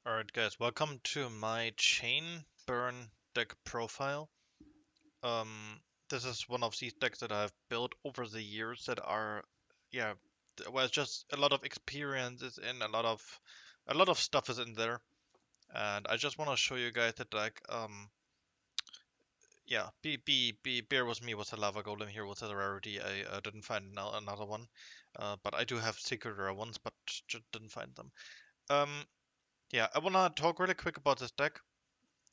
Alright guys, welcome to my chain burn deck profile. This is one of these decks that I've built over the years that are, yeah, well, it's just a lot of experiences and a lot of stuff is in there. And I just want to show you guys the deck. Yeah, bear with me with the lava golem here with the rarity. I didn't find another one, but I do have secret rare ones, but just didn't find them. Um, yeah, I wanna talk really quick about this deck.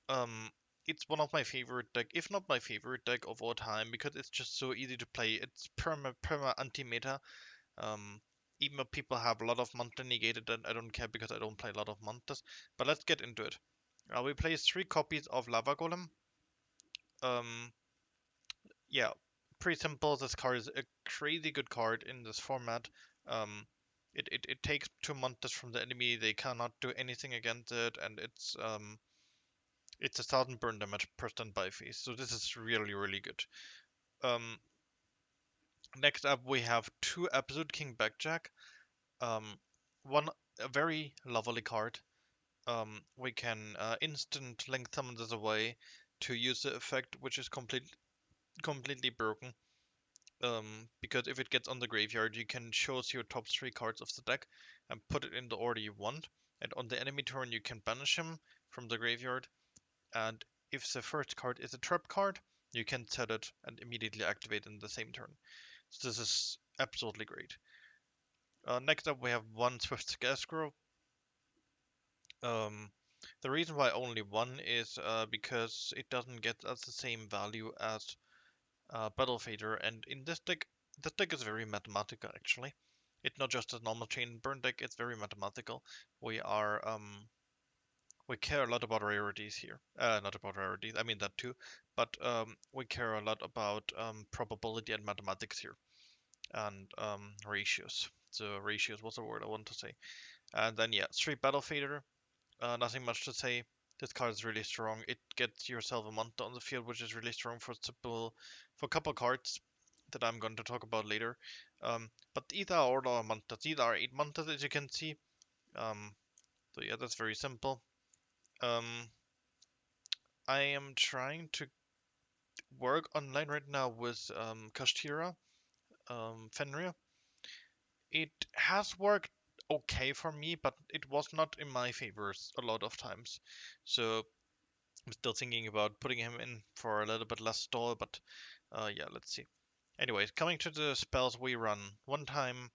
Um, it's one of my favorite deck, if not my favorite deck of all time, because it's just so easy to play. It's perma anti-meta. Um, Even though people have a lot of Manta negated, and I don't care because I don't play a lot of Mantas. But let's get into it. We play 3 copies of Lava Golem. Um, yeah, pretty simple. This card is a crazy good card in this format. Um, it takes 2 Mantas from the enemy. They cannot do anything against it, and it's 1,000 burn damage per standby phase, so this is really, really good. Um, Next up, we have 2 Absolute King Backjack. Um, One, a very lovely card. We can instant link summon this away to use the effect, which is completely broken. Because if it gets on the graveyard, you can choose your top 3 cards of the deck and put it in the order you want. And on the enemy turn, you can banish him from the graveyard. And if the first card is a trap card, you can set it and immediately activate in the same turn. So this is absolutely great. Next up, we have 1 Swift Scarecrow. Um, the reason why only one is because it doesn't get us the same value as Battle Fader, and in this deck is very mathematical actually. It's not just a normal chain burn deck; it's very mathematical. We are we care a lot about rarities here. Not about rarities, I mean that too, but we care a lot about probability and mathematics here, and ratios. So ratios was the word I want to say. And then yeah, 3 Battle Fader. Nothing much to say. This card is really strong. It gets yourself a Manta on the field, which is really strong for a couple cards that I'm going to talk about later. But these are all our Mantas. These are 8 Mantas, as you can see. Um, so yeah, that's very simple. Um, I am trying to work online right now with Kashtira, Fenrir. It has worked okay for me, but it was not in my favors a lot of times. So I'm still thinking about putting him in for a little bit less stall, but yeah, let's see. Anyways, coming to the spells we run. One time,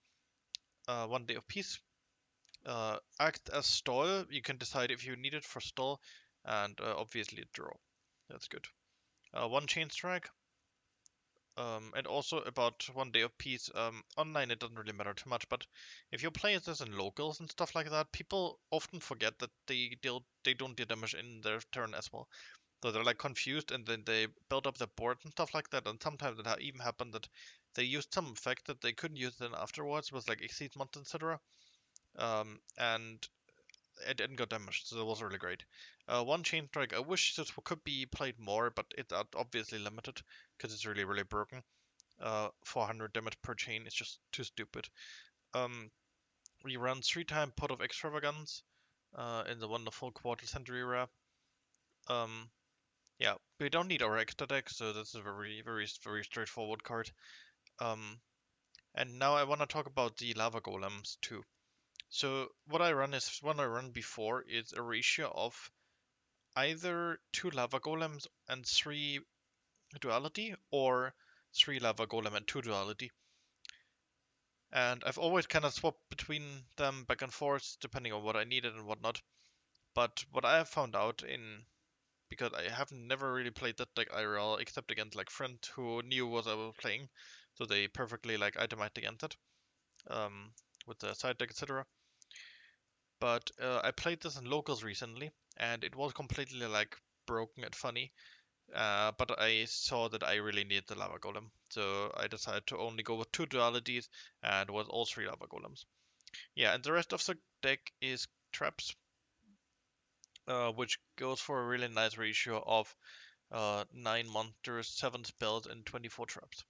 1 Day of Peace. Act as stall. You can decide if you need it for stall, and obviously draw. That's good. 1 Chain Strike. And also about 1 Day of Peace. Online it doesn't really matter too much, but if you play this in locals and stuff like that, people often forget that they don't do damage in their turn as well. So they're like confused, and then they build up their board and stuff like that. And sometimes it even happened that they used some effect that they couldn't use then afterwards with like Exceed Mod, etc. And it didn't got damaged, so it was really great. 1 Chain Strike. I wish this could be played more, but it's obviously limited because it's really, really broken. 400 damage per chain is just too stupid. Um, we run 3 time Pot of Extravagance in the wonderful Quarter Century rare. Um, yeah, we don't need our extra deck, so that's a very, very, very straightforward card. Um, and now I want to talk about the Lava Golems too. So what I run before is a ratio of either 2 Lava Golems and 3 Duality, or 3 Lava Golem and 2 Duality. And I've always kind of swapped between them back and forth depending on what I needed and whatnot. But what I have found out in because I have never really played that deck IRL except against like friends who knew what I was playing, so they perfectly like itemized against it um, with the side deck, etc. But I played this in locals recently, and it was completely like broken and funny. But I saw that I really needed the lava golem, so I decided to only go with 2 dualities and with all 3 lava golems. Yeah, and the rest of the deck is traps, which goes for a really nice ratio of 9 monsters, 7 spells, and 24 traps.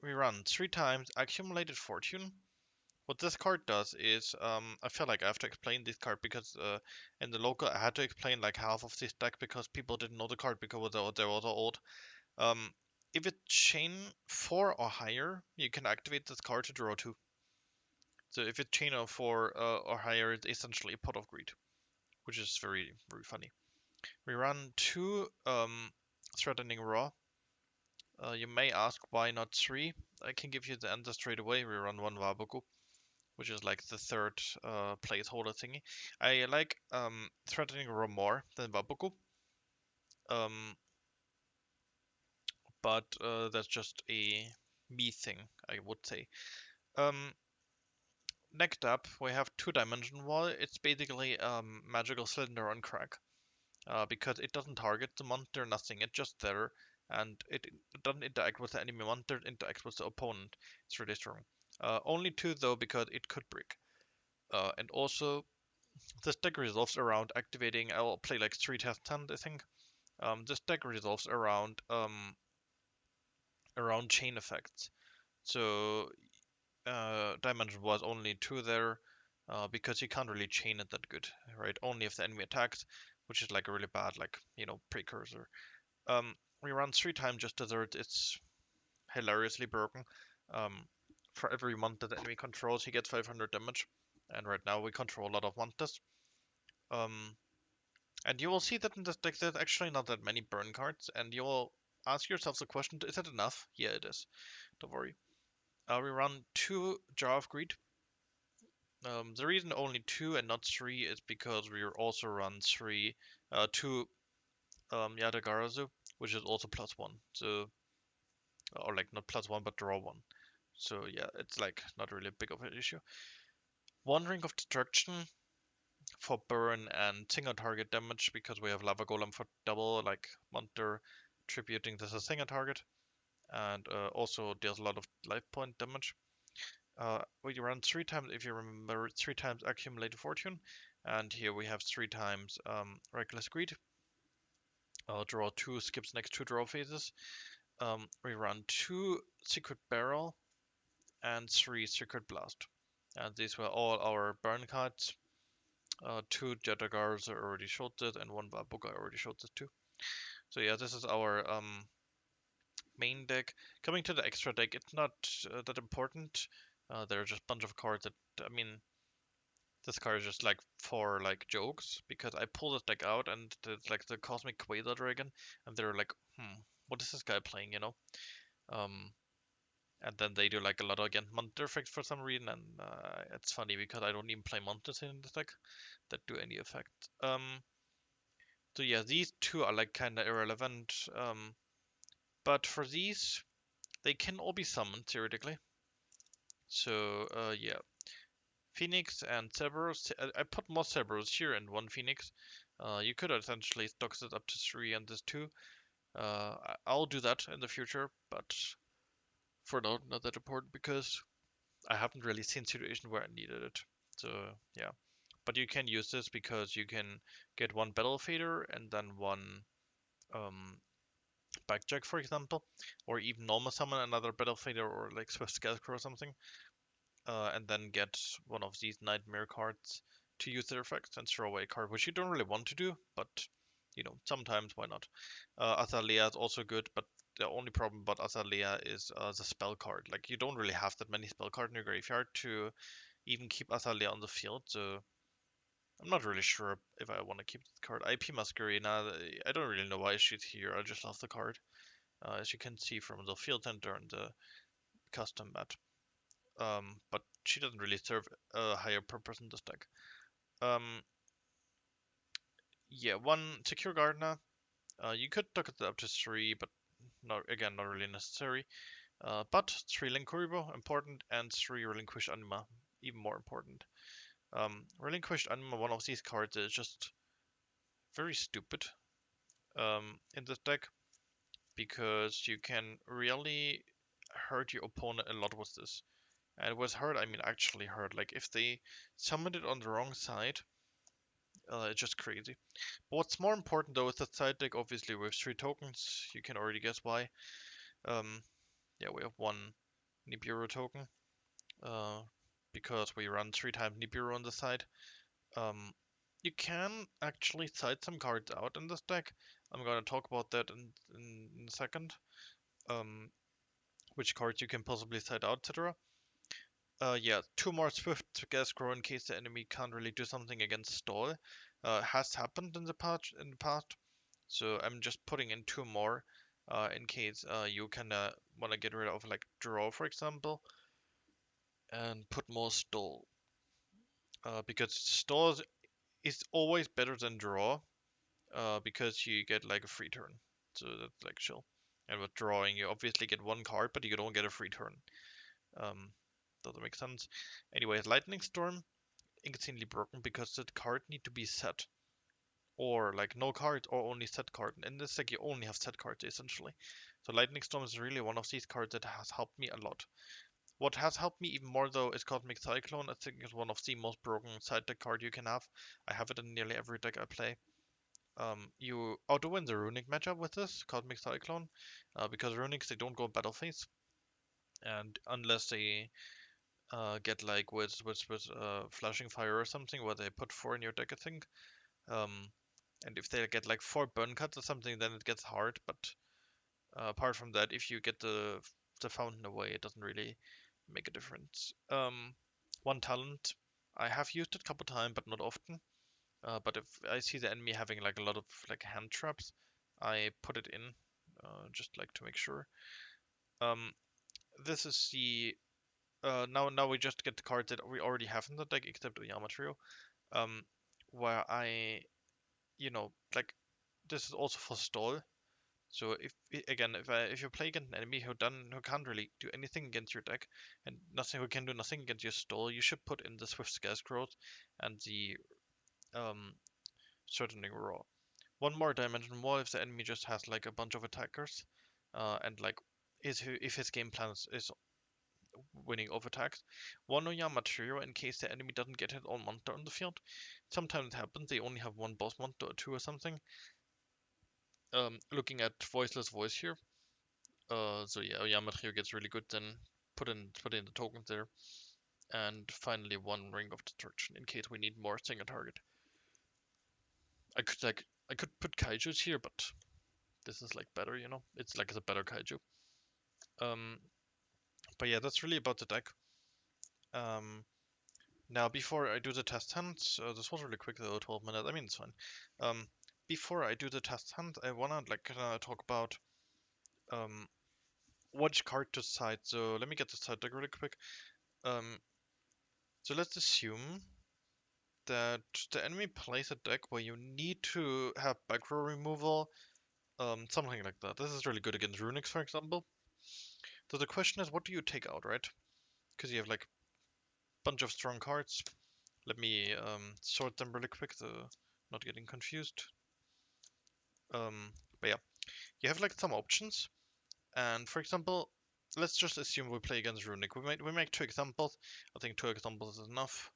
We run 3 times Accumulated Fortune. What this card does is, I feel like I have to explain this card because in the local I had to explain like half of this deck because people didn't know the card because they were so old. Um, if it's chain 4 or higher, you can activate this card to draw 2. So if it's chain of 4 or higher, it's essentially a Pot of Greed, which is very, very funny. We run 2 Threatening Raw. You may ask why not 3. I can give you the answer straight away. We run 1 Waboku, which is like the third placeholder thingy. I like Threatening Raw more than Waboku. Um, but that's just a me thing, I would say. Um, Next up, we have Two-Dimension Wall. It's basically Magical Cylinder on crack. Because it doesn't target the monster, nothing. It's just there, and it doesn't interact with the enemy monster, it interacts with the opponent. It's really strong. Only 2 though, because it could break. And also, this deck resolves around activating. I will play like 3 test hand, I think. This deck resolves around chain effects. So Dimension was only 2 there, because you can't really chain it that good, right? Only if the enemy attacks, which is like a really bad, like, precursor. We run 3 times just Desert. It's hilariously broken. Um, for every month that the enemy controls, he gets 500 damage. And right now we control a lot of monsters. Um, and you will see that in this deck there's actually not that many burn cards, and you will ask yourself the question, is it enough? Yeah, it is. Don't worry. We run 2 Jar of Greed. The reason only 2 and not 3 is because we also run 2 Yatagarazu, which is also +1. So, or like not +1, but draw 1. So yeah, it's like not really big of an issue. 1 Ring of Destruction for burn and single target damage because we have Lava Golem for double, like monster tributing this as a single target. And also deals a lot of life point damage. We run 3 times, if you remember, 3 times Accumulated Fortune. And here we have 3 times Reckless Greed. Draw 2, skips next 2 draw phases. We run 2 Secret Barrel and 3 Secret Blast. And these were all our burn cards. 2 Jetagars I already showed this, and 1 Babuga I already showed this too. So yeah, this is our main deck. Coming to the extra deck, it's not that important. There are just a bunch of cards that, I mean, this card is just like for like jokes, because I pull this deck out and it's like the Cosmic Quasar Dragon, and they're like, what is this guy playing, you know? Um, and then they do like a lot of, again, monster effects for some reason, and it's funny because I don't even play monsters in this deck that do any effect. So yeah, these 2 are like kinda irrelevant. But for these, they can all be summoned theoretically. So yeah, Phoenix and Cerberus. I put more Cerberus here and 1 Phoenix. You could essentially stock this up to 3 and this 2. I'll do that in the future, but for now, not that important because I haven't really seen a situation where I needed it. So yeah, but you can use this because you can get 1 Battle Fader and then 1 um, Backjack, for example, or even normal summon another Battle Fader or like Swift Scarecrow or something, and then get one of these Nightmare cards to use their effects and throw away a card, which you don't really want to do, but sometimes why not? Azalea is also good, but the only problem about Azalea is the spell card. Like, you don't really have that many spell cards in your graveyard to even keep Azalea on the field, so I'm not really sure if I want to keep the card. IP Masquerena, I don't really know why she's here, I just love the card. As you can see from the field center and the custom map. But she doesn't really serve a higher purpose in this deck. Yeah, 1 Secure Gardener. You could tuck it up to 3, but not really necessary. But 3 Link Kuribo, important, and 3 Relinquished Anima, even more important. Relinquished Anima, one of these cards is just very stupid in this deck, because you can really hurt your opponent a lot with this. And with hurt, I mean actually hurt. Like, if they summoned it on the wrong side, it's just crazy. But what's more important though is the side deck, obviously with 3 tokens. You can already guess why. Um, yeah, we have 1 Nibiru token. Uh, because we run 3 times Nibiru on the side. You can actually side some cards out in this deck. I'm gonna talk about that in a second. Which cards you can possibly side out, etc. Yeah, 2 more Swift Gas Grow in case the enemy can't really do something against Stall. Has happened in the past. So I'm just putting in 2 more in case you kind of want to get rid of like Draw, for example, and put more Stall. Because Stall is always better than Draw, because you get like a free turn. So that's like chill. And with drawing, you obviously get 1 card, but you don't get a free turn. Doesn't make sense. Anyways, Lightning Storm, insanely broken because the card need to be set. Or like no card or only set card. In this deck you only have set cards essentially. So Lightning Storm is really one of these cards that has helped me a lot. What has helped me even more though is Cosmic Cyclone. I think it's one of the most broken side deck card you can have. I have it in nearly every deck I play. You auto-win the Runic matchup with this, Cosmic Cyclone, because Runics, they don't go battle phase. And unless they get like with Flashing Fire or something, where they put 4 in your deck, I think. And if they get like 4 burn cuts or something, then it gets hard. But apart from that, if you get the fountain away, it doesn't really make a difference. 1 talent, I have used it a couple times, but not often. But if I see the enemy having like a lot of like hand traps, I put it in, just like to make sure. This is the now we just get the cards that we already have in the deck, except Oyama Trio, where I, like this is also for stall. So if you play against an enemy who can't really do anything against your deck and who can do nothing against your stall, you should put in the Swift Scarce Growth and the Certaining Raw. 1 more dimension more if the enemy just has like a bunch of attackers, and like if his game plan is winning over attacks. 1 Oyama material in case the enemy doesn't get his own monster on the field. Sometimes it happens they only have 1 boss monster or 2 or something. Looking at Voiceless Voice here. So yeah, Oyama trio gets really good, then put in the tokens there. And finally 1 Ring of Destruction in case we need more single target. I could put kaijus here, but this is like better, It's like a better kaiju. But yeah, that's really about the deck. Now before I do the test hands, this was really quick though, 12 minutes. I mean, it's fine. Before I do the test hand, I wanna talk about which card to side. So let me get the side deck really quick. So let's assume that the enemy plays a deck where you need to have back row removal, something like that. This is really good against Runics, for example. So the question is, what do you take out, right? Because you have like a bunch of strong cards. Let me sort them really quick, so not getting confused. But yeah, you have like some options, and for example, let's just assume we play against Runic. We make 2 examples. I think 2 examples is enough,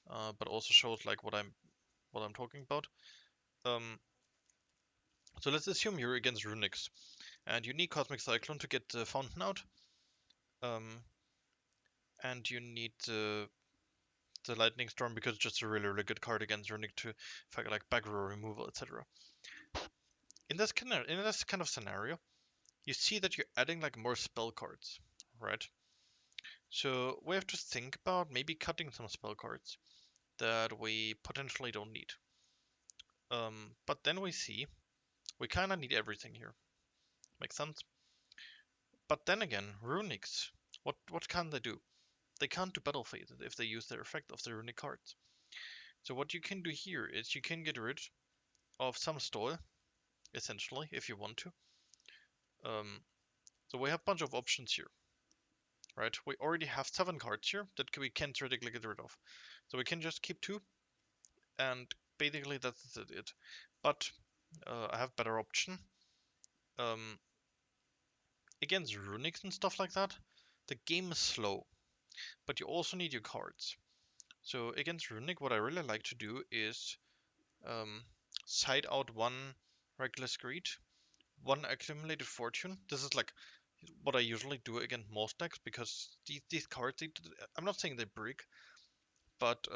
but also shows like what I'm talking about. So let's assume you're against Runics, and you need Cosmic Cyclone to get the Fountain out, and you need the Lightning Storm because it's just a really good card against Runic to like back row removal, etc. In this kind of scenario, you see that you're adding like more spell cards, right? So we have to think about maybe cutting some spell cards that we potentially don't need. But then we see we kind of need everything here. Makes sense? But then again, Runics, what can they do? They can't do battle phases if they use their effect of the runic cards. So what you can do here is you can get rid of some stall, essentially, if you want to. So we have a bunch of options here, right? We already have 7 cards here that we can theoretically get rid of. So we can just keep 2, and basically that's it. But I have better option. Against runics and stuff like that, the game is slow, but you also need your cards. So against runic, what I really like to do is side out 1 reckless greed, 1 accumulated fortune. This is like what I usually do against most decks because these cards, I'm not saying they break, But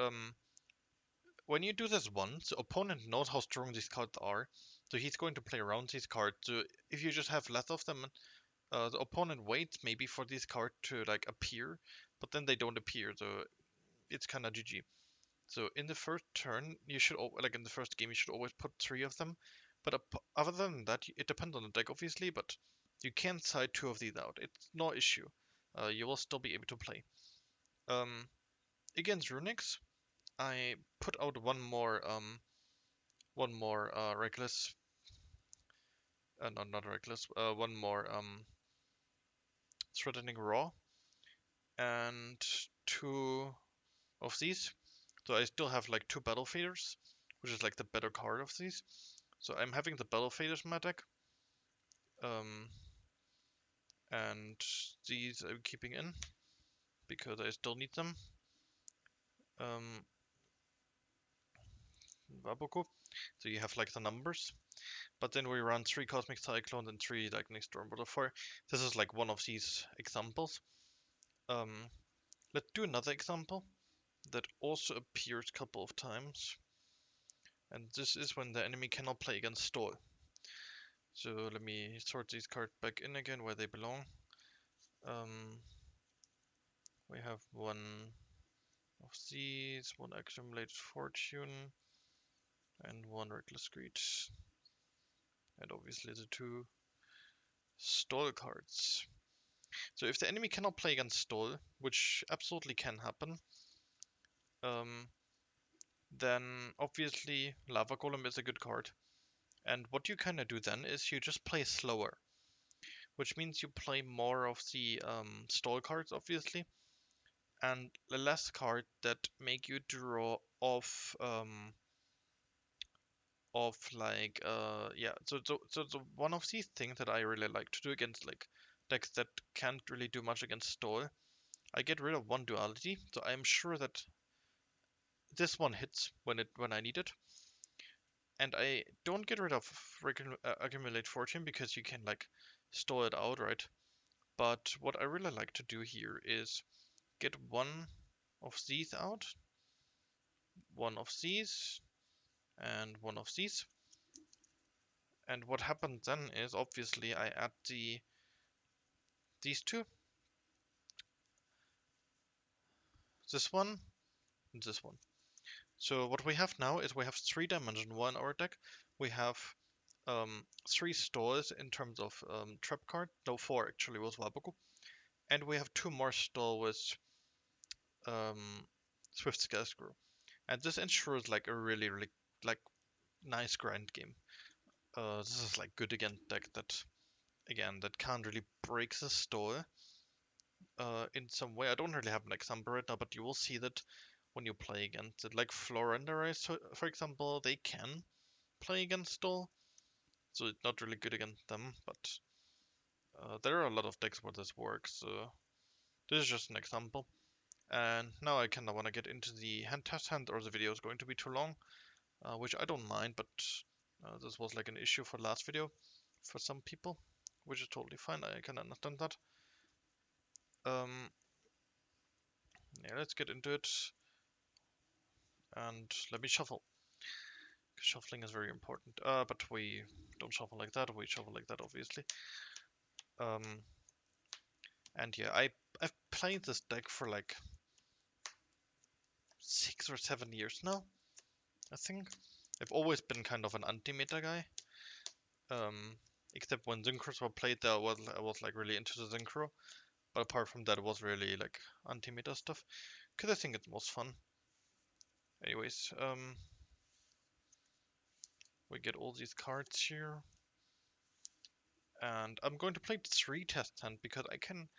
when you do this once, the opponent knows how strong these cards are, so he's going to play around these cards. So if you just have less of them, the opponent waits maybe for these cards to like appear, but then they don't appear, so it's kind of GG. So in the first turn, you should like in the first game, you should always put 3 of them. But other than that, it depends on the deck obviously, but you can side 2 of these out. It's no issue. You will still be able to play. Against Runix, I put out one more reckless, not reckless, one more threatening raw, and 2 of these. So I still have like 2 battle faders, which is like the better card of these. So I'm having the battle faders in my deck, um, and these I'm keeping in because I still need them. Waboku. So you have like the numbers. But then we run 3 Cosmic Cyclones and 3 Lightning Storm Butterfly. This is like one of these examples. Let's do another example that also appears a couple of times. And this is when the enemy cannot play against Stall. So let me sort these cards back in again where they belong. We have one of these, one Accumulated Fortune, and one Reckless Greed. And obviously the 2 Stall cards. So if the enemy cannot play against Stall, which absolutely can happen, then obviously Lava Golem is a good card. And what you kind of do then is you just play slower, which means you play more of the Stall cards, obviously, and less cards that make you draw off like yeah. So one of these things that I really like to do against like decks that can't really do much against Stall, I get rid of one duality, so I'm sure that this one hits when I need it. And I don't get rid of Accumulate Fortune because you can like store it out, right? But what I really like to do here is get one of these out, one of these, and one of these. And what happens then is obviously I add these 2, this one, and this one. So what we have now is we have 3-dimension 1 in our deck. We have 3 stores in terms of trap card. No, 4 actually with Waboku. And we have 2 more store with Swift Scarecrow. And this ensures like a really like nice grind game. This is like good against deck that again that can't really break the store in some way. I don't really have an example right now, but you will see that when you play against it. Like Florenderize, for example, they can play against Stall, so it's not really good against them, but there are a lot of decks where this works, so this is just an example. And now I kinda wanna get into the hand test hand, or the video is going to be too long, which I don't mind, but this was like an issue for the last video for some people, which is totally fine, I can understand that. Yeah, let's get into it, and let me shuffle. Shuffling is very important, but we don't shuffle like that, we shuffle like that, obviously. And yeah, I've played this deck for like 6 or 7 years now, I think. I've always been kind of an anti-meta guy. Except when Synchros were played, I was like really into the Synchro. But apart from that, it was really like anti-meta stuff. Because I think it was fun. Anyways, we get all these cards here. And I'm going to play 3 test hand because I can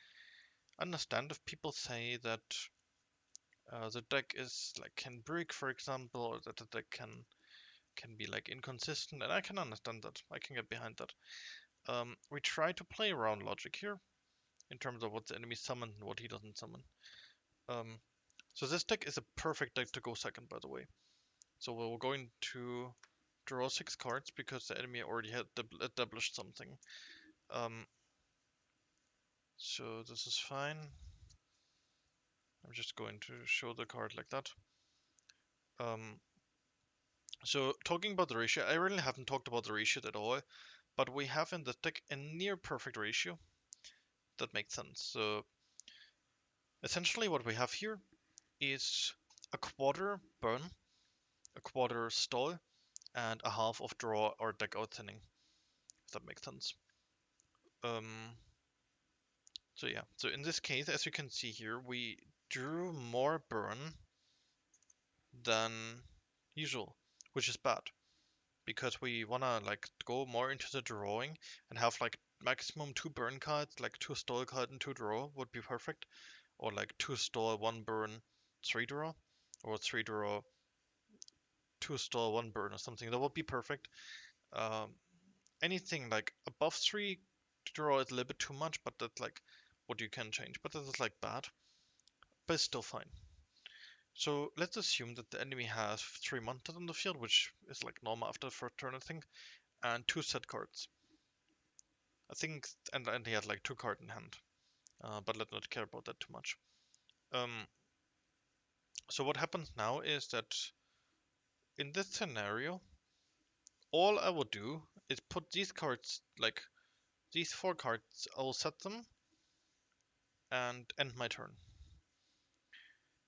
understand if people say that the deck is like can break, for example, or that the deck can be like inconsistent, and I can understand that. I can get behind that. We try to play around logic here in terms of what the enemy summons and what he doesn't summon. So this deck is a perfect deck to go second, by the way. So we're going to draw 6 cards because the enemy already had established something. So this is fine. I'm just going to show the card like that. Um, so talking about the ratio, I really haven't talked about the ratio at all, but we have in the deck a near perfect ratio. That makes sense. So essentially what we have here is a quarter burn, a quarter stall, and a half of draw or deck out thinning, if that makes sense. Um, so yeah, so in this case, as you can see here, we drew more burn than usual, which is bad because we wanna like go more into the drawing and have like maximum 2 burn cards, like 2 stall card and 2 draw would be perfect, or like 2 stall, 1 burn, 3 draw, or 3 draw, 2 stall, 1 burn or something. That would be perfect. Um, Anything like above 3 draw is a little bit too much, but that's like what you can change. But that is like bad, but it's still fine. So let's assume that the enemy has 3 monsters on the field, which is like normal after the first turn, I think, and 2 set cards. I think, and he has like 2 cards in hand. But let's not care about that too much. Um, so what happens now is that in this scenario, all I will do is put these cards, like these 4 cards, I will set them and end my turn.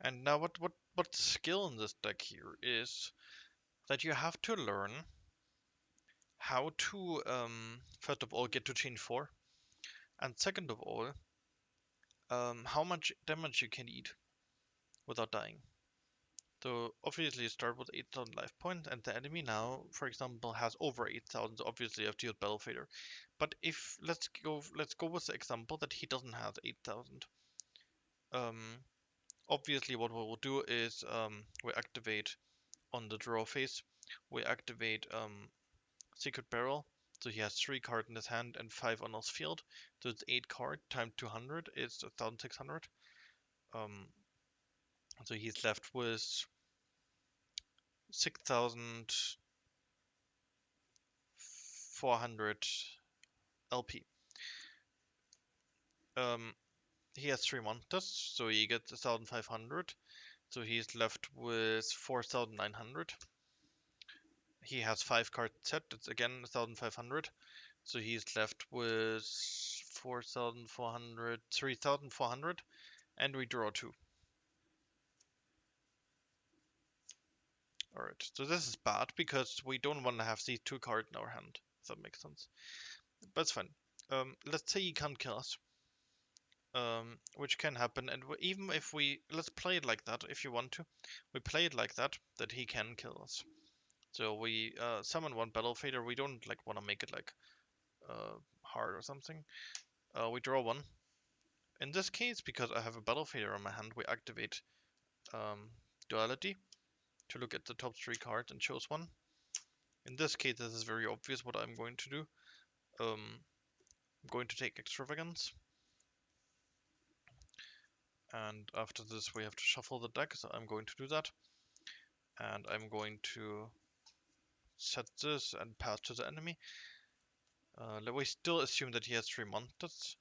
And now what skill in this deck here is that you have to learn how to first of all get to chain 4, and second of all how much damage you can eat without dying. So obviously you start with 8,000 life points, and the enemy now, for example, has over 8,000. So obviously you have to use Battle Fader. But if let's go with the example that he doesn't have 8,000. Um, Obviously what we will do is we activate on the draw phase. We activate Secret Barrel. So he has 3 cards in his hand and 5 on his field. So it's 8 cards times 200 is 1,600. Um, so he's left with 6,400 LP. He has 3 monsters, so he gets 1,500. So he's left with 4,900. He has 5 cards set, it's again 1,500. So he's left with 4,400, 3,400, and we draw 2. Alright, so this is bad because we don't want to have these 2 cards in our hand, if that makes sense. But it's fine. Let's say he can't kill us. Which can happen, and even if let's play it like that, if you want to. We play it like that he can kill us. So we summon 1 Battle Fader. We don't like want to make it like hard or something. We draw 1. In this case, because I have a Battle Fader on my hand, we activate Duality to look at the top 3 cards and choose 1. In this case, this is very obvious what I'm going to do. I'm going to take Extravagance. And after this, we have to shuffle the deck, so I'm going to do that. And I'm going to set this and pass to the enemy. We still assume that he has 3 monsters.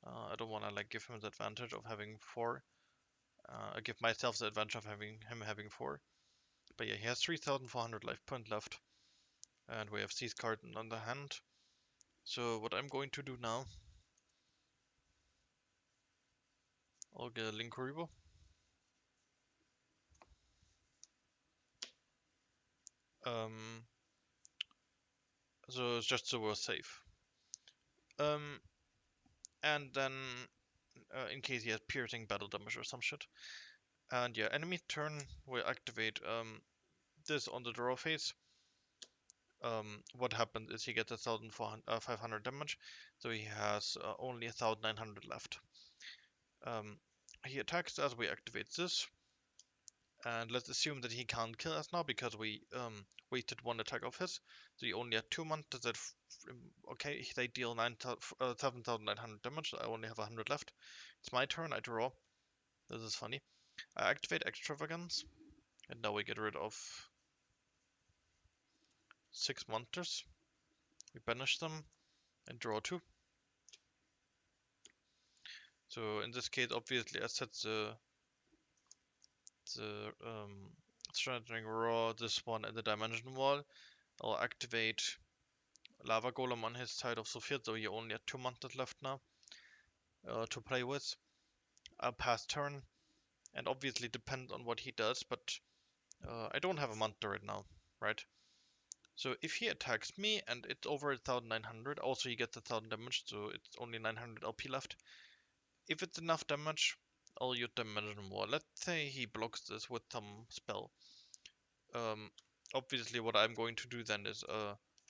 I don't want to like give him the advantage of having 4. I give myself the advantage of him having 4. But yeah, he has 3,400 life point left. And we have these cards on the hand. So what I'm going to do now, I'll get a Linkuribo. So it's just so we're safe. And then in case he has piercing battle damage or some shit. And yeah, enemy turn will activate this on the draw phase. What happens is he gets 1,500 damage, so he has only 1,900 left. He attacks as we activate this, and let's assume that he can't kill us now because we wasted 1 attack of his. So he only had 2 monsters that, okay, they deal 7,900 damage, so I only have 100 left. It's my turn, I draw. This is funny. I activate Extravagance, and now we get rid of 6 monsters. We banish them and draw 2. So in this case, obviously, I set the Strengthening Raw, this one, and the Dimension Wall. I'll activate Lava Golem on his side of Sophia, so he only had 2 monsters left now to play with. I'll pass turn, and obviously depends on what he does, but I don't have a monster right now, right? So if he attacks me and it's over 1900, also he gets 1000 damage, so it's only 900 LP left. If it's enough damage, I'll use Dimension Wall. Let's say he blocks this with some spell. Obviously what I'm going to do then is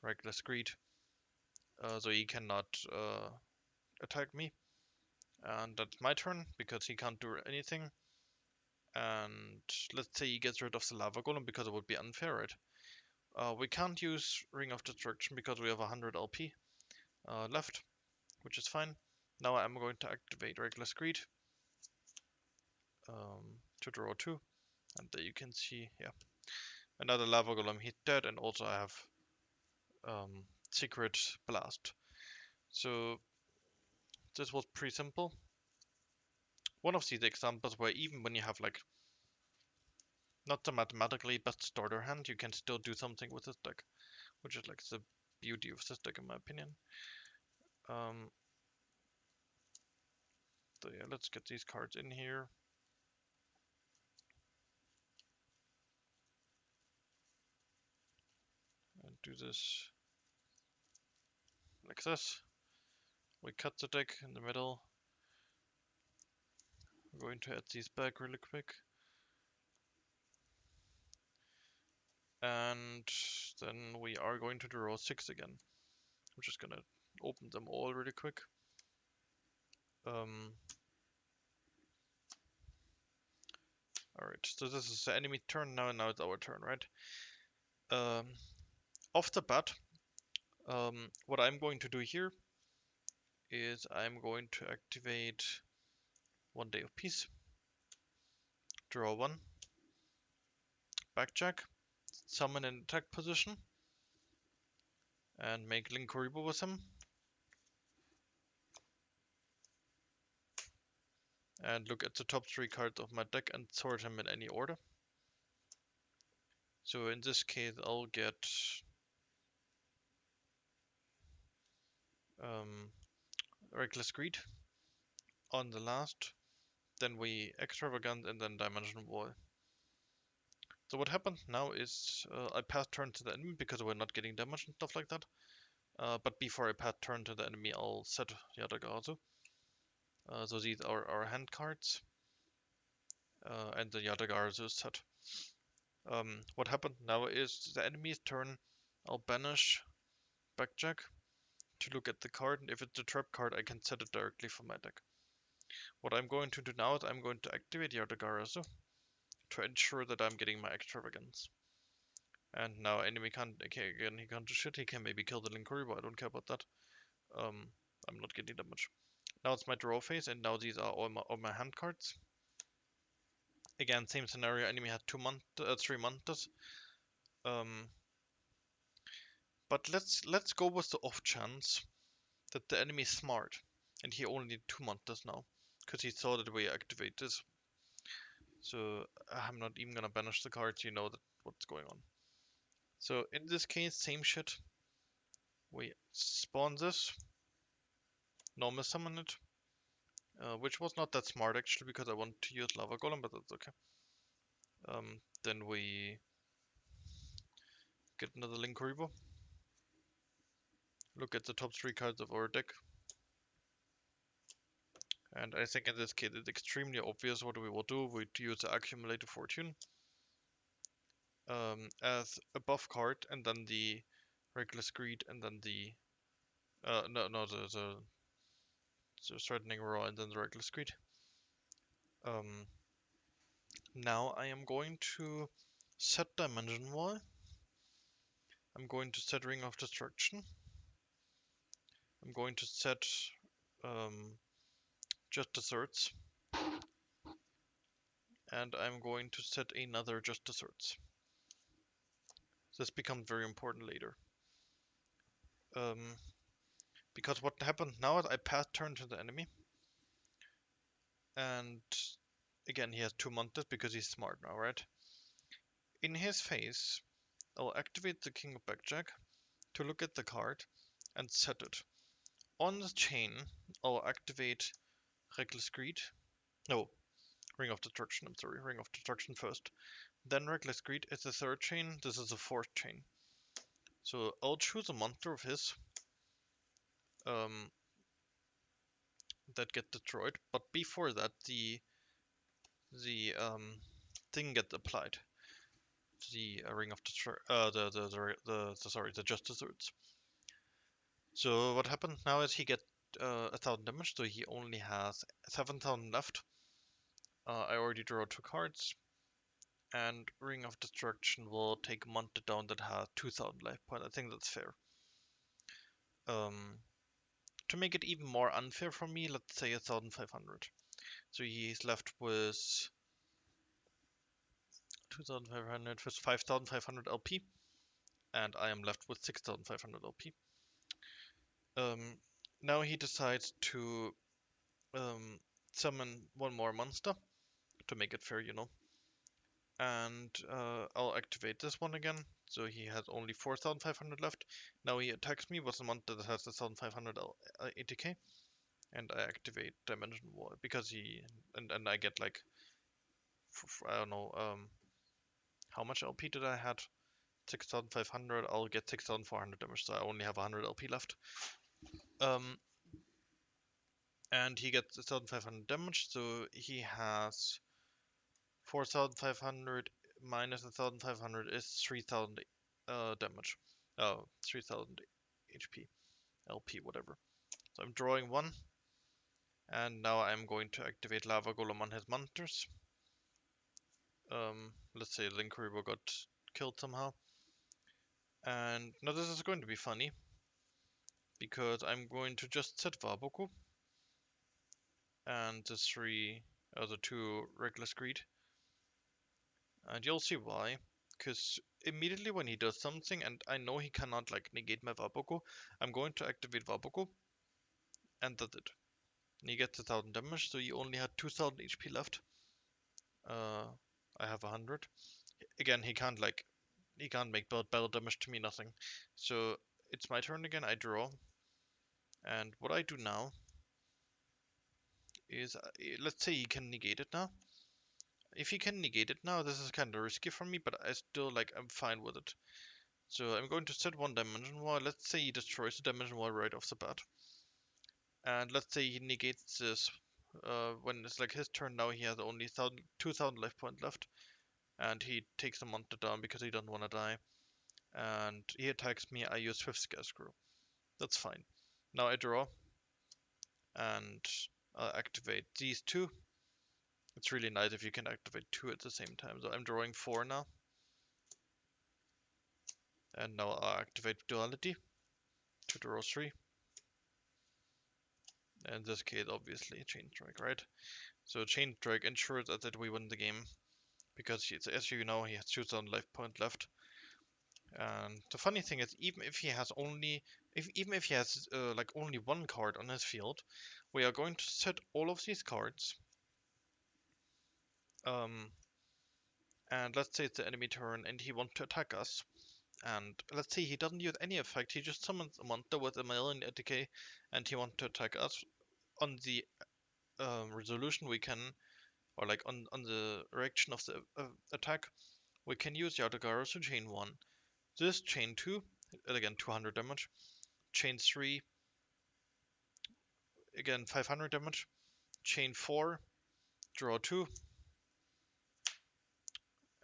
regular Screed, so he cannot attack me. And that's my turn, because he can't do anything. And let's say he gets rid of the Lava Golem, because it would be unfair, right? We can't use Ring of Destruction because we have 100 LP left, which is fine. Now I'm going to activate regular Screed to draw 2. And there you can see, yeah, another Lava Golem, he's dead, and also I have Secret Blast. So this was pretty simple. One of these examples where even when you have like not the mathematically best starter hand, you can still do something with this deck, which is like the beauty of this deck in my opinion. So yeah, let's get these cards in here. And do this like this. We cut the deck in the middle. We're going to add these back really quick. And then we are going to draw 6 again. I'm just gonna open them all really quick. Alright, so this is the enemy turn now, and now it's our turn, right? Off the bat, what I'm going to do here is I'm going to activate 1 Day of Peace, draw 1, backjack, summon an attack position, and make Linkuriboh with him. And look at the top 3 cards of my deck and sort them in any order. So in this case, I'll get Reckless Greed on the last, then we Extravagant, and then Dimension Wall. So what happened now is I pass turn to the enemy because we're not getting damage and stuff like that. But before I pass turn to the enemy, I'll set Yatagarasu. So these are our hand cards. And the Yatagarasu is set. What happened now is the enemy's turn. I'll banish Backjack to look at the card, and if it's a trap card, I can set it directly from my deck. What I'm going to do now is I'm going to activate Yatagarasu to ensure that I'm getting my Extravagance. And now enemy can't, okay, again, he can't do shit. He can maybe kill the Linkuriboh, I don't care about that. I'm not getting that much. Now it's my draw phase, and now these are all my hand cards. Again, same scenario, enemy had 3 monsters. But let's go with the off chance that the enemy is smart, and he only need 2 monsters now, because he saw that we activate this. So I'm not even gonna banish the cards, you know that what's going on. So in this case, same shit. We spawn this, normal summon it, which was not that smart actually, because I want to use Lava Golem, but that's okay. Then we get another Linkuriboh. Look at the top 3 cards of our deck. And I think in this case it's extremely obvious what we will do. We use the Accumulated Fortune as a buff card, and then the regular Screed, and then the the Threatening Roar, and then the regular Screed. Now I am going to set Dimension Wall. I'm going to set Ring of Destruction. I'm going to set Just Desserts. And I'm going to set another Just Desserts. This becomes very important later. Because what happened now is I pass turn to the enemy. And again, he has 2 monsters because he's smart now, right? In his phase, I'll activate the King of Backjack to look at the card and set it. On the chain, I'll activate Reckless Greed. No, Ring of Destruction, I'm sorry, Ring of Destruction first. Then Reckless Greed is the third chain, this is the fourth chain. So I'll choose a monster of his um, that get destroyed, but before that the thing gets applied. The Ring of the Justice Roots. So what happened now is he get 1,000 damage, so he only has 7,000 left. I already draw 2 cards, and Ring of Destruction will take a monster down that has 2,000 life points. I think that's fair. To make it even more unfair for me, let's say 1,500. So he's left with 2,500 with 5,500 LP, and I am left with 6,500 LP. Now he decides to summon one more monster to make it fair, you know. And I'll activate this one again. So he has only 4,500 left. Now he attacks me with a monster that has 1,500 ATK, and I activate Dimension Wall because he and I get like I don't know how much LP did I had? 6,500. I'll get 6,400 damage, so I only have 100 LP left. And he gets 1,500 damage, so he has 4,500 minus 1,500 is 3,000 damage. 3,000 HP, LP, whatever. So I'm drawing one, and now I'm going to activate Lava Golem on his monsters. Let's say Link Reaver got killed somehow. And now this is going to be funny, because I'm going to just set Waboku and the two Reckless Greed. And you'll see why. Because immediately when he does something, and I know he cannot like negate my Waboku, I'm going to activate Waboku, and that's it. And he gets 1,000 damage, so he only had 2,000 HP left. I have 100. Again, he can't make battle damage to me, nothing. So it's my turn again. I draw, and what I do now is, let's say he can negate it now. If he can negate it now, this is kind of risky for me, but I still I'm fine with it. So I'm going to set one dimension wall. Let's say he destroys the dimension wall right off the bat. And let's say he negates this when it's like his turn now. He has only 2,000 life points left. And he takes a monster down because he doesn't want to die. And he attacks me. I use Swift Scarecrow. That's fine. Now I draw. And activate these two. It's really nice if you can activate two at the same time. So I'm drawing 4 now. And now I'll activate Duality to draw 3. In this case, obviously, Chain Strike, right? So Chain Strike ensures that we win the game, because as you know, he has 2,000 life point left. And the funny thing is, even if he has only like only one card on his field, we are going to set all of these cards. And let's say it's the enemy turn, and he wants to attack us. And let's say he doesn't use any effect, he just summons a monster with a million ATK, and he wants to attack us. On the resolution we can, or like on the direction of the attack, we can use Yatagara to chain 1. This chain 2, again 200 damage. Chain 3, again 500 damage. Chain 4, draw 2.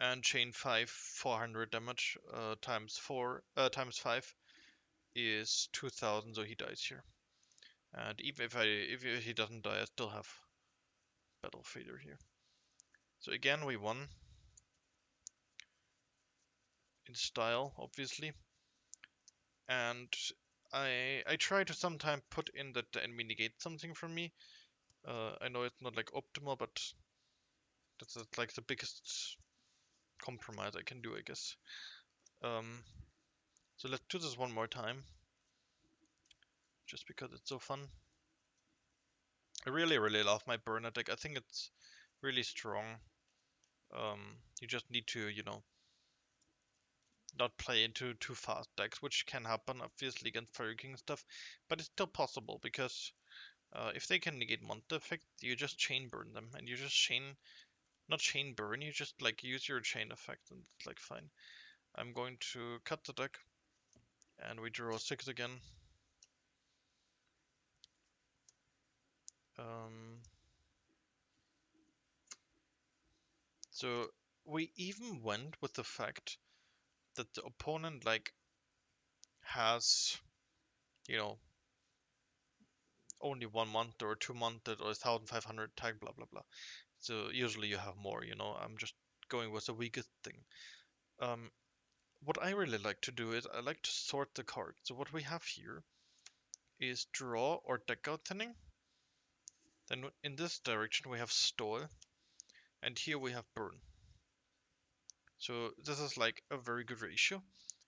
And chain 5, 400 damage times 5 is 2,000, so he dies here. And even if he doesn't die, I still have Battle Fader here. So again, we won in style, obviously. And I try to sometimes put in that the enemy negates something from me. I know it's not like optimal, but that's like the biggest compromise I can do, I guess. So let's do this one more time, just because it's so fun. I really, really love my burner deck. I think it's really strong. You just need to, not play into too fast decks, which can happen obviously against Fairy King stuff, but it's still possible because if they can negate Monster effect, you just chain burn them, and you just not chain burn, you just like use your chain effect, and it's like fine. I'm going to cut the deck, and we draw 6 again. So we even went with the fact that the opponent like has, you know, only 1 month or 2 month or 1,500 tag, blah blah blah. So usually you have more, you know. I'm just going with the weakest thing. What I really like to do is I like to sort the cards. So what we have here is draw or deck out thinning. Then in this direction we have stall, and here we have burn. So this is like a very good ratio,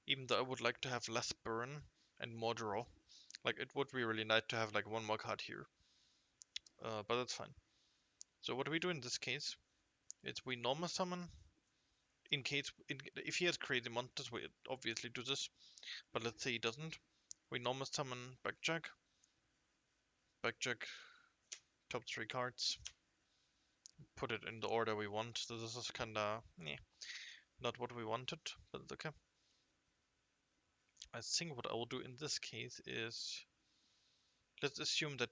even though I would like to have less burn and more draw. Like it would be really nice to have like one more card here, but that's fine. So what we do in this case is we normal summon. In case if he has crazy monsters, we obviously do this. But let's say he doesn't, we normal summon backjack, top 3 cards, put it in the order we want. So this is kinda not what we wanted, but it's okay. I think what I will do in this case is let's assume that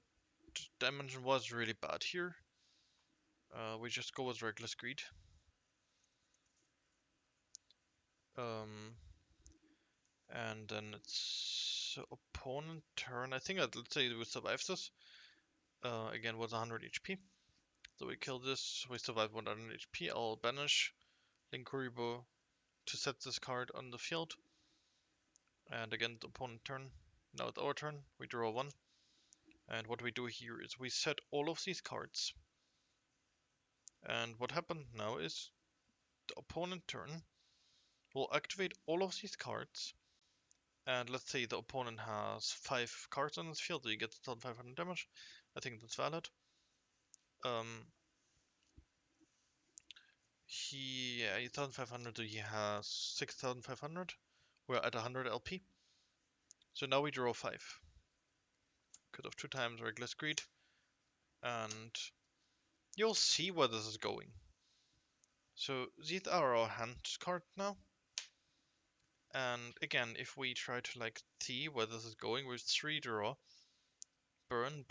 dimension was really bad here. We just go with reckless greed. And then it's opponent turn. I think let's say we survive this. Again with 100 HP. So we kill this, we survive 100 HP. I'll banish Linkuribo to set this card on the field. And again, the opponent turn. Now it's our turn. We draw 1. And what we do here is we set all of these cards. And what happened now is the opponent turn will activate all of these cards. And let's say the opponent has 5 cards on his field, so he gets 1,500 damage. I think that's valid. He 8,500, so he has 6,500. We're at 100 LP. So now we draw 5. Because of 2 times Reckless Greed. And you'll see where this is going. So these are our hand cards now. And again, if we try to like see where this is going with 3 draw, burn,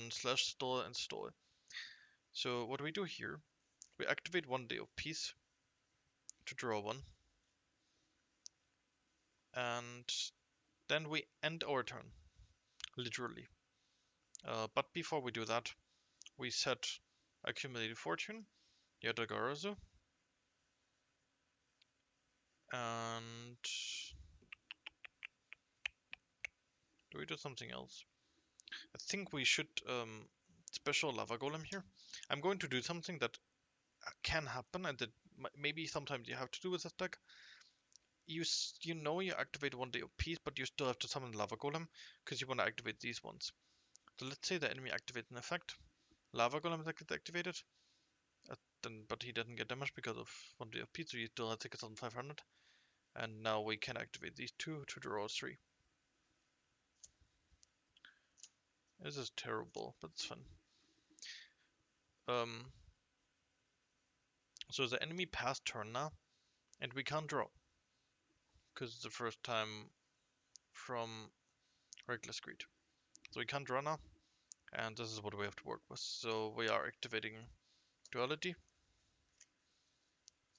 slash stall, and stall. So what we do here, we activate 1 Day of Peace to draw 1. And then we end our turn, literally. But before we do that, we set Accumulated Fortune, Yatagarazu, and do we do something else? I think we should special Lava Golem here. I'm going to do something that can happen, and that maybe sometimes you have to do with this deck. You you activate 1 Day of Peace, but you still have to summon Lava Golem because you want to activate these ones. So let's say the enemy activates an effect, Lava Golem is activated, but he didn't get damage because of 1 Day of Peace, so he still has 6,500. And now we can activate these 2 to draw 3. This is terrible, but it's fun. So the enemy passed turn now, and we can't draw. Because it's the first time from Reckless Greed. So we can't draw now, and this is what we have to work with. So we are activating Duality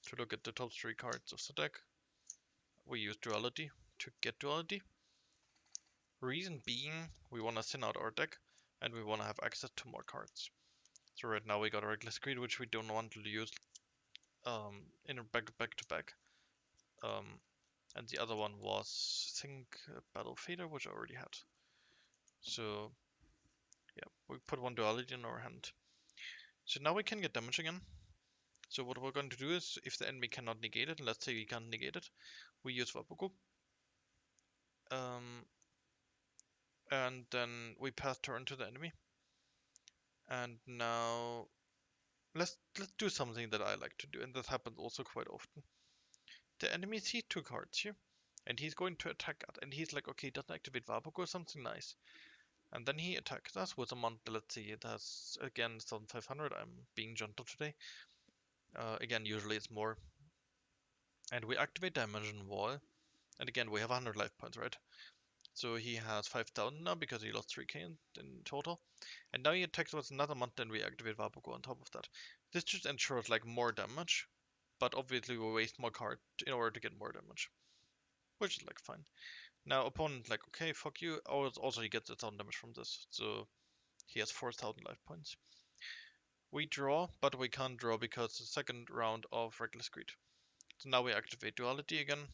to look at the top 3 cards of the deck. We use Duality to get Duality. Reason being, we want to thin out our deck, and we want to have access to more cards. So right now we got Reckless Greed, which we don't want to use in a back to back. And the other one was, I think, Battle Fader, which I already had. So yeah, we put 1 Duality in our hand. So now we can get damage again. So what we're going to do is, if the enemy cannot negate it, and let's say we can't negate it, we use Wapuku. And then we pass turn to the enemy. And now let's do something that I like to do, and this happens also quite often. the enemy sees 2 cards here, and he's going to attack us, and he's like, okay, doesn't activate Vapoku or something nice. And then he attacks us with a monster, let's see, it has, again, 1500, I'm being gentle today. Again, usually it's more. And we activate Dimension Wall, and again, we have 100 life points, right? So he has 5000 now because he lost 3k in total. And now he attacks with another monster and we activate Vapoku on top of that. This just ensures like more damage, but obviously we waste more card in order to get more damage. Which is like fine. Now opponent like, okay, fuck you. Also he gets 1000 damage from this, so he has 4000 life points. We draw, but we can't draw because the second round of Reckless Greed. So now we activate Duality again.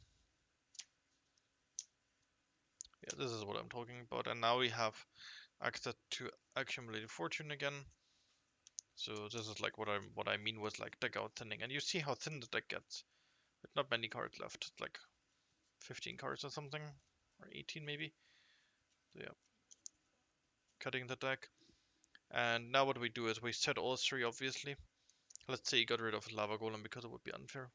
Yeah, this is what I'm talking about. And now we have access to Accumulated Fortune again. So this is like what I mean with like deck out thinning. And you see how thin the deck gets. With not many cards left. It's like 15 cards or something. Or 18 maybe. So yeah. Cutting the deck. And now what we do is we set all 3 obviously. Let's say he got rid of Lava Golem because it would be unfair.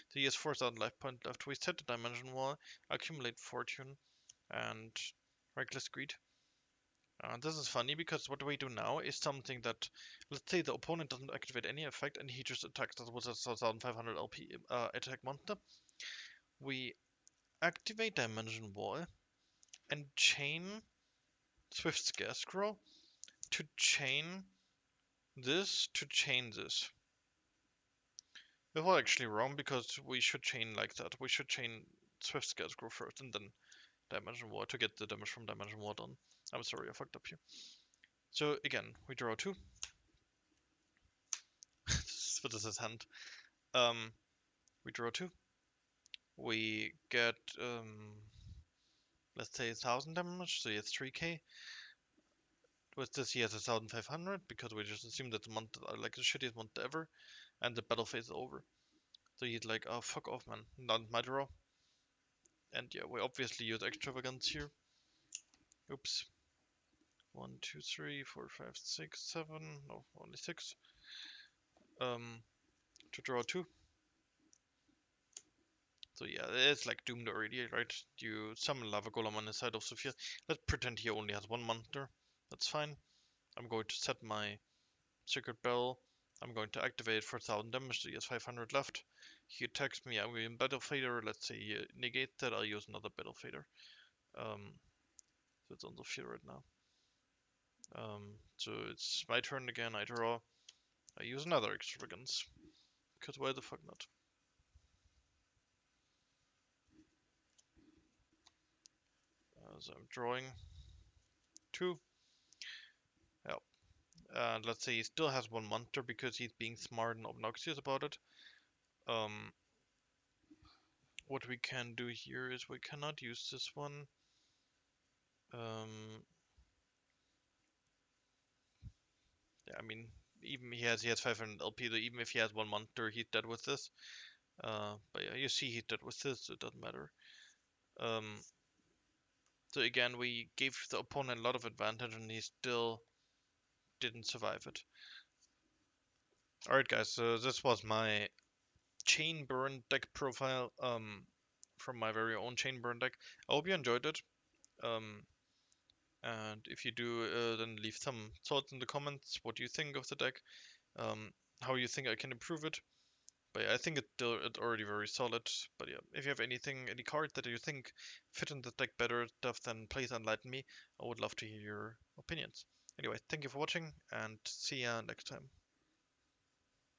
So he has 4000 life point left. We set the Dimension Wall, Accumulate Fortune, and Reckless Greed. This is funny because what we do now is something that, let's say the opponent doesn't activate any effect and he just attacks us with a 1500 LP attack monster. We activate Dimension Wall and chain Swift Scarecrow to chain this to chain this. This was actually wrong because we should chain like that. We should chain Swift Scarecrow first and then Dimension Wall to get the damage from Dimension Wall done. I'm sorry, I fucked up here. So again, we draw 2. What is his hand? We draw 2. We get, let's say 1000 damage, so he has 3k. With this he has 1500 because we just assume that the monster are like the shittiest monster ever, and the battle phase is over. So he's like, oh fuck off man, not my draw. And yeah, we obviously use Extravagance here. Oops. 1, 2, 3, 4, 5, 6, 7, no, only 6. To draw 2. So yeah, it's like doomed already, right? You summon Lava Golem on the side of Sophia. Let's pretend he only has 1 monster. That's fine. I'm going to set my Secret Bell. I'm going to activate for 1000 damage, so he has 500 left. He attacks me, I'm in Battle Fader. Let's say he negates that, I'll use another Battle Fader. So it's on Sophia right now. So it's my turn again, I draw. I use another Extravagance. Because why the fuck not? So I'm drawing 2. Yeah. And let's say he still has 1 monster because he's being smart and obnoxious about it. What we can do here is we cannot use this one. Yeah, I mean, even he has 500 LP, so even if he has 1 monster, he's dead with this. But yeah, you see he's dead with this, so it doesn't matter. So again, we gave the opponent a lot of advantage and he still didn't survive it. Alright guys, so this was my chain burn deck profile from my very own chain burn deck. I hope you enjoyed it. And if you do, then leave some thoughts in the comments. What do you think of the deck? How you think I can improve it? But yeah, I think it's already very solid. But yeah, if you have any card that you think fit in the deck better stuff, then please enlighten me. I would love to hear your opinions. Anyway, thank you for watching and see ya next time.